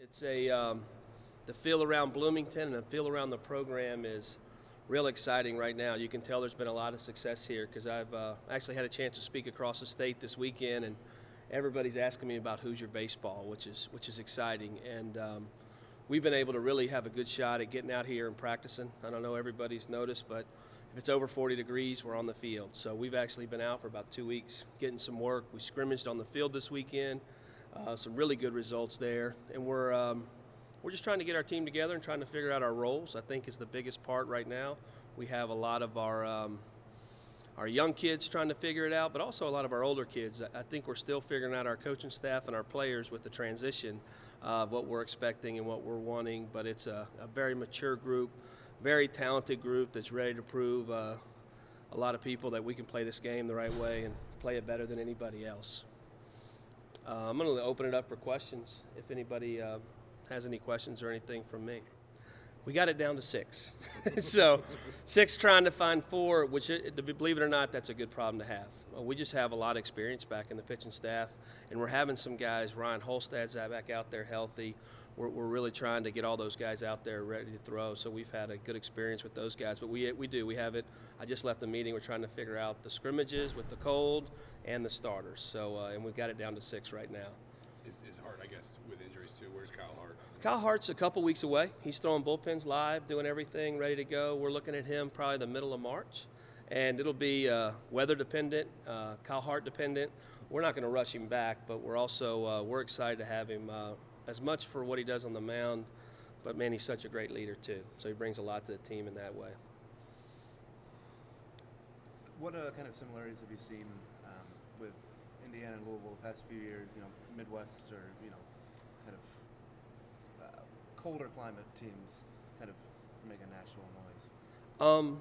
It's the feel around Bloomington and the feel around the program is real exciting right now. You can tell there's been a lot of success here because I've actually had a chance to speak across the state this weekend, and everybody's asking me about Hoosier baseball, which is exciting. And we've been able to really have a good shot at getting out here and practicing. I don't know everybody's noticed, but if it's over 40 degrees, we're on the field. So we've actually been out for about 2 weeks getting some work. We scrimmaged on the field this weekend. Some really good results there, and we're just trying to get our team together and trying to figure out our roles. I think is the biggest part right now. We have a lot of our young kids trying to figure it out, but also a lot of our older kids. I think we're still figuring out our coaching staff and our players with the transition of what we're expecting and what we're wanting. But it's a very mature group, very talented group that's ready to prove a lot of people that we can play this game the right way and play it better than anybody else. I'm going to open it up for questions if anybody has any questions or anything from me. We got it down to 6. So 6 trying to find 4, which, believe it or not, that's a good problem to have. We just have a lot of experience back in the pitching staff, and we're having some guys. Ryan Holstad's back out there healthy. We're really trying to get all those guys out there ready to throw. So we've had a good experience with those guys. But we have it. I just left the meeting. We're trying to figure out the scrimmages with the cold and the starters. So and we've got it down to 6 right now. Is Hart, I guess, with injuries too? Where's Kyle Hart? Kyle Hart's a couple weeks away. He's throwing bullpens live, doing everything ready to go. We're looking at him probably the middle of March, and it'll be weather dependent, Kyle Hart dependent. We're not going to rush him back, but we're also we're excited to have him as much for what he does on the mound, but man, he's such a great leader too. So he brings a lot to the team in that way. What kind of similarities have you seen with Indiana and Louisville the past few years? Midwest or kind of colder climate teams kind of make a national noise.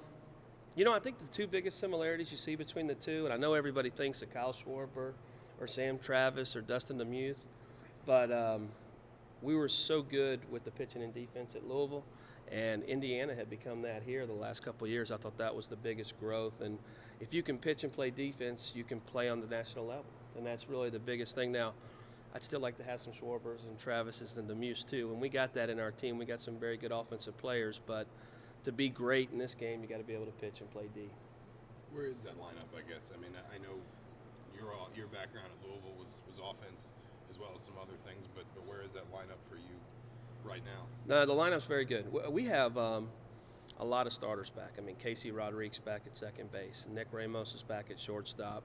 I think the 2 biggest similarities you see between the 2, and I know everybody thinks of Kyle Schwarber or Sam Travis or Dustin DeMuth, but we were so good with the pitching and defense at Louisville, and Indiana had become that here the last couple of years. I thought that was the biggest growth, and if you can pitch and play defense, you can play on the national level, and that's really the biggest thing. Now, I'd still like to have some Schwarbers and Travises and DeMuse too, and we got that in our team. We got some very good offensive players, but to be great in this game, you got to be able to pitch and play D. Where is that lineup, I guess? I mean, I know your background at Louisville was offense as well as some other things, but where is that lineup for you right now? No, the lineup's very good. We have a lot of starters back. I mean, Casey Rodriguez back at second base. Nick Ramos is back at shortstop.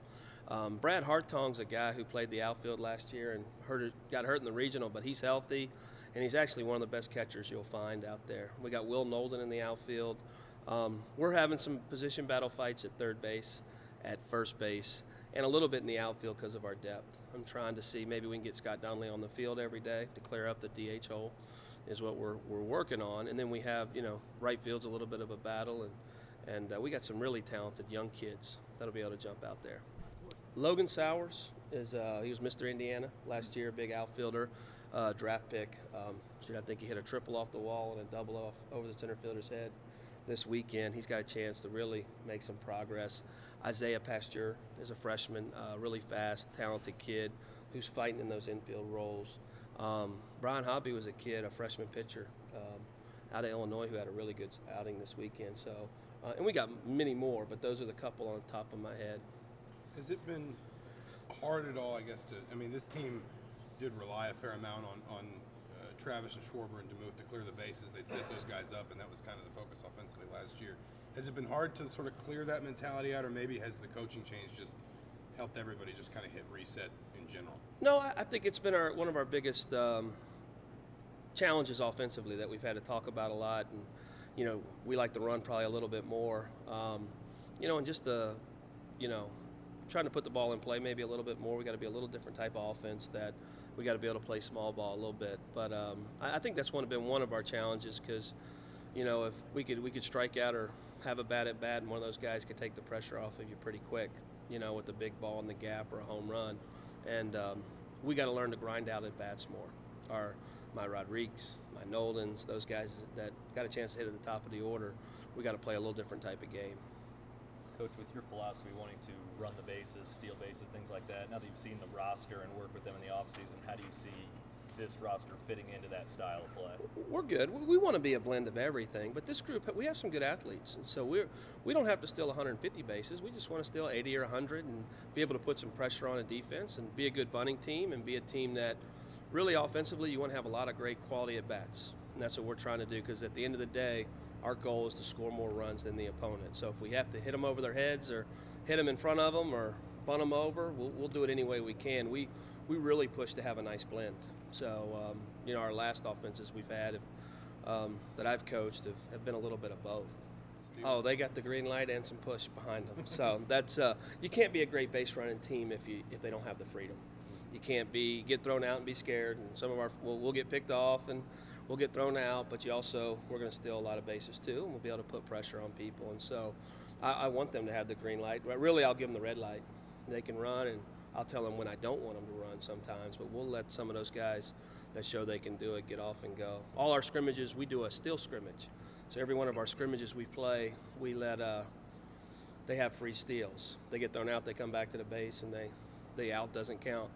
Brad Hartong's a guy who played the outfield last year and got hurt in the regional, but he's healthy, and he's actually one of the best catchers you'll find out there. We got Will Nolden in the outfield. We're having some position battle fights at third base, at first base, and a little bit in the outfield because of our depth. I'm trying to see maybe we can get Scott Donnelly on the field every day to clear up the DH hole is what we're working on. And then we have, right field's a little bit of a battle, and we got some really talented young kids that'll be able to jump out there. Logan Sowers he was Mr. Indiana last year, big outfielder, draft pick. I think he hit a triple off the wall and a double off over the center fielder's head this weekend. He's got a chance to really make some progress. Isaiah Pasteur is a freshman, really fast, talented kid who's fighting in those infield roles. Brian Hobby was a kid, a freshman pitcher out of Illinois who had a really good outing this weekend. So, and we got many more, but those are the couple on top of my head. Has it been hard at all, I guess, this team did rely a fair amount on Travis and Schwarber and DeMuth to clear the bases. They'd set those guys up, and that was kind of the focus offensively last year. Has it been hard to sort of clear that mentality out, or maybe has the coaching change just helped everybody just kind of hit reset in general? No, I think it's been one of our biggest challenges offensively that we've had to talk about a lot. And, we like to run probably a little bit more, and just trying to put the ball in play maybe a little bit more. We got to be a little different type of offense that we got to be able to play small ball a little bit. But I think that's been one of our challenges because, if we could strike out or have a bat at bat, and one of those guys could take the pressure off of you pretty quick, with the big ball in the gap or a home run. And we got to learn to grind out at bats more. My Rodriguez, my Noldens, those guys that got a chance to hit at the top of the order, we got to play a little different type of game. Coach, with your philosophy, wanting to run the bases, steal bases, things like that, now that you've seen the roster and work with them in the offseason, how do you see this roster fitting into that style of play? We're good. We want to be a blend of everything, but this group, we have some good athletes, and so we don't have to steal 150 bases. We just want to steal 80 or 100 and be able to put some pressure on a defense and be a good bunting team and be a team that really offensively you want to have a lot of great quality at bats, and that's what we're trying to do, because at the end of the day, our goal is to score more runs than the opponent. So if we have to hit them over their heads or hit them in front of them or bunt them over, we'll do it any way we can. We really push to have a nice blend. So, our last offenses we've had that I've coached have been a little bit of both. Oh, they got the green light and some push behind them. So that's you can't be a great base running team if they don't have the freedom. You can't get thrown out and be scared. And some of we'll get picked off and we'll get thrown out, but we're going to steal a lot of bases too, and we'll be able to put pressure on people. And so I want them to have the green light. Really, I'll give them the red light. They can run, and I'll tell them when I don't want them to run sometimes, but we'll let some of those guys that show they can do it get off and go. All our scrimmages, we do a still scrimmage. So every one of our scrimmages we play, we let they have free steals. They get thrown out, they come back to the base, and the out doesn't count,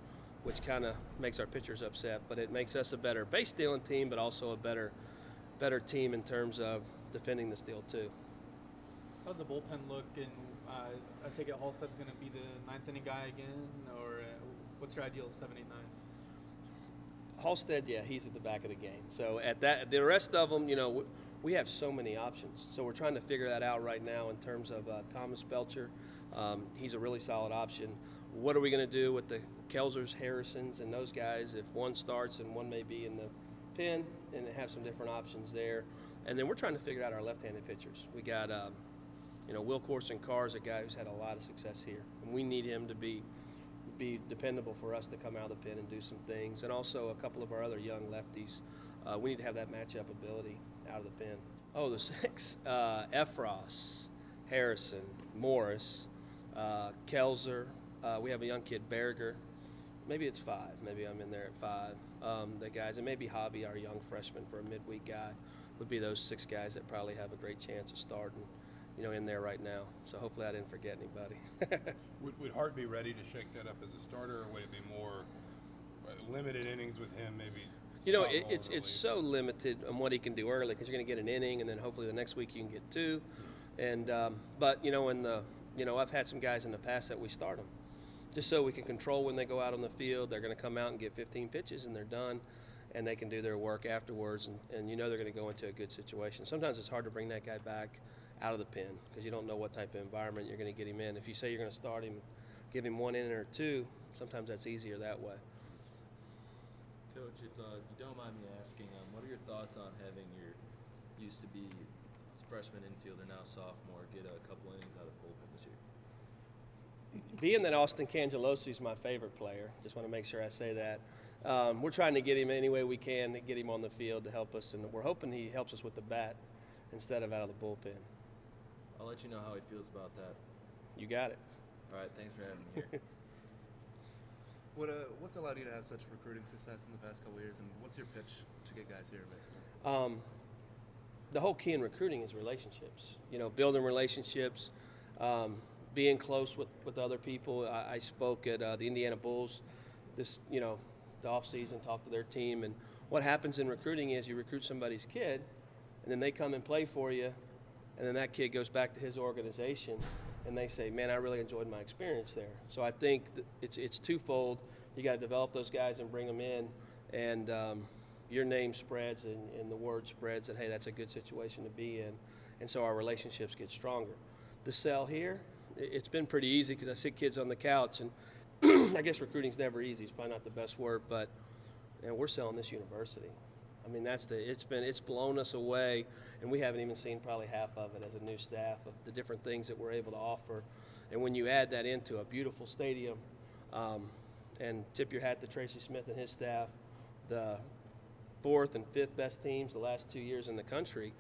which kind of makes our pitchers upset, but it makes us a better base stealing team, but also a better team in terms of defending the steal too. How's the bullpen look? And I take it Halstead's going to be the ninth inning guy again, or what's your ideal 7, 8, 9? Halstead, yeah, he's at the back of the game. So the rest of them, we have so many options. So we're trying to figure that out right now in terms of Thomas Belcher. He's a really solid option. What are we going to do with the Kelsers, Harrisons, and those guys if one starts and one may be in the pen, and have some different options there. And then we're trying to figure out our left-handed pitchers. We got, Will Corson-Carr is a guy who's had a lot of success here, and we need him to be dependable for us to come out of the pen and do some things. And also a couple of our other young lefties. We need to have that matchup ability out of the pen. Oh, the 6, Efros, Harrison, Morris, Kelzer. We have a young kid, Berger. Maybe it's 5. Maybe I'm in there at 5. The guys, and maybe Hobby, our young freshman for a midweek guy, would be those 6 guys that probably have a great chance of starting, in there right now. So hopefully I didn't forget anybody. Would Hart be ready to shake that up as a starter, or would it be more limited innings with him, maybe? It's so limited on what he can do early, because you're going to get an inning, and then hopefully the next week you can get 2. And but I've had some guys in the past that we start them just so we can control when they go out on the field. They're going to come out and get 15 pitches, and they're done, and they can do their work afterwards, and they're going to go into a good situation. Sometimes it's hard to bring that guy back out of the pen because you don't know what type of environment you're going to get him in. If you say you're going to start him, give him 1 inning or 2, sometimes that's easier that way. Coach, if you don't mind me asking, what are your thoughts on having your used to be freshman infielder, now sophomore, get a couple innings out of the bullpen this year? Being that Austin Cangelosi is my favorite player, just want to make sure I say that. We're trying to get him any way we can to get him on the field to help us, and we're hoping he helps us with the bat instead of out of the bullpen. I'll let you know how he feels about that. You got it. All right, thanks for having me here. What's allowed you to have such recruiting success in the past couple years, and what's your pitch to get guys here, basically? The whole key in recruiting is relationships. Building relationships, being close with other people. I spoke at the Indiana Bulls the off season, talked to their team, and what happens in recruiting is you recruit somebody's kid, and then they come and play for you, and then that kid goes back to his organization, and they say, man, I really enjoyed my experience there. So I think it's twofold. You got to develop those guys and bring them in, and your name spreads and the word spreads that, hey, that's a good situation to be in, and so our relationships get stronger. The sell here, it's been pretty easy because I sit kids on the couch, and I guess recruiting's never easy. It's probably not the best word, but we're selling this university. I mean, it's blown us away, and we haven't even seen probably half of it as a new staff of the different things that we're able to offer. And when you add that into a beautiful stadium, and tip your hat to Tracy Smith and his staff, the 4th and 5th best teams the last 2 years in the country,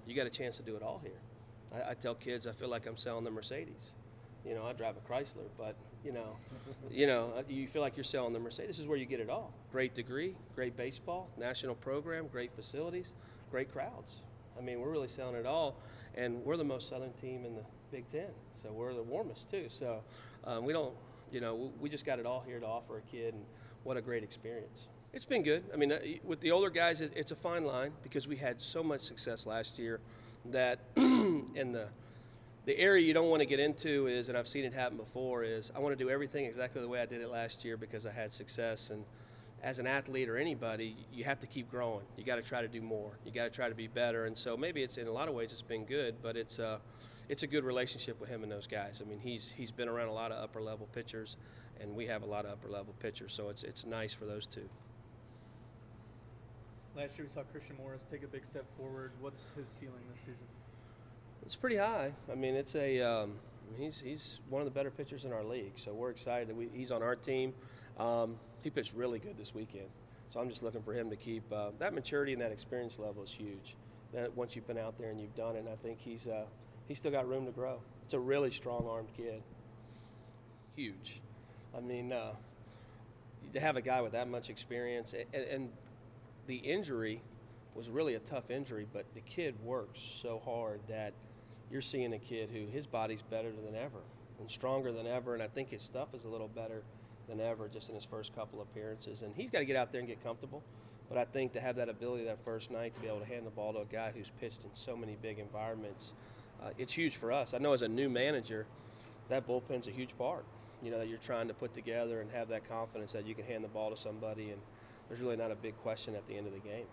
you got a chance to do it all here. I tell kids I feel like I'm selling them Mercedes. I drive a Chrysler, but you feel like you're selling the Mercedes. This is where you get it all. Great degree, great baseball, national program, great facilities, great crowds. I mean, we're really selling it all, and we're the most southern team in the Big Ten, so we're the warmest too. So we just got it all here to offer a kid, and what a great experience. It's been good. I mean, with the older guys, it's a fine line because we had so much success last year that in the area you don't want to get into is, and I've seen it happen before, is I want to do everything exactly the way I did it last year because I had success. And as an athlete or anybody, you have to keep growing. You got to try to do more. You got to try to be better. And so maybe it's in a lot of ways it's been good, but it's a good relationship with him and those guys. I mean, he's been around a lot of upper level pitchers, and we have a lot of upper level pitchers, so it's nice for those two. Last year we saw Christian Morris take a big step forward. What's his ceiling this season? It's pretty high. I mean, it's he's one of the better pitchers in our league, so we're excited that he's on our team. He pitched really good this weekend, so I'm just looking for him to keep that maturity and that experience level is huge. That once you've been out there and you've done it, and I think he's still got room to grow. It's a really strong-armed kid. Huge. I mean, to have a guy with that much experience and the injury was really a tough injury, but the kid works so hard that you're seeing a kid who his body's better than ever and stronger than ever, and I think his stuff is a little better than ever just in his first couple appearances. And he's got to get out there and get comfortable, but I think to have that ability that first night to be able to hand the ball to a guy who's pitched in so many big environments, it's huge for us. I know as a new manager, that bullpen's a huge part, that you're trying to put together and have that confidence that you can hand the ball to somebody, and there's really not a big question at the end of the game.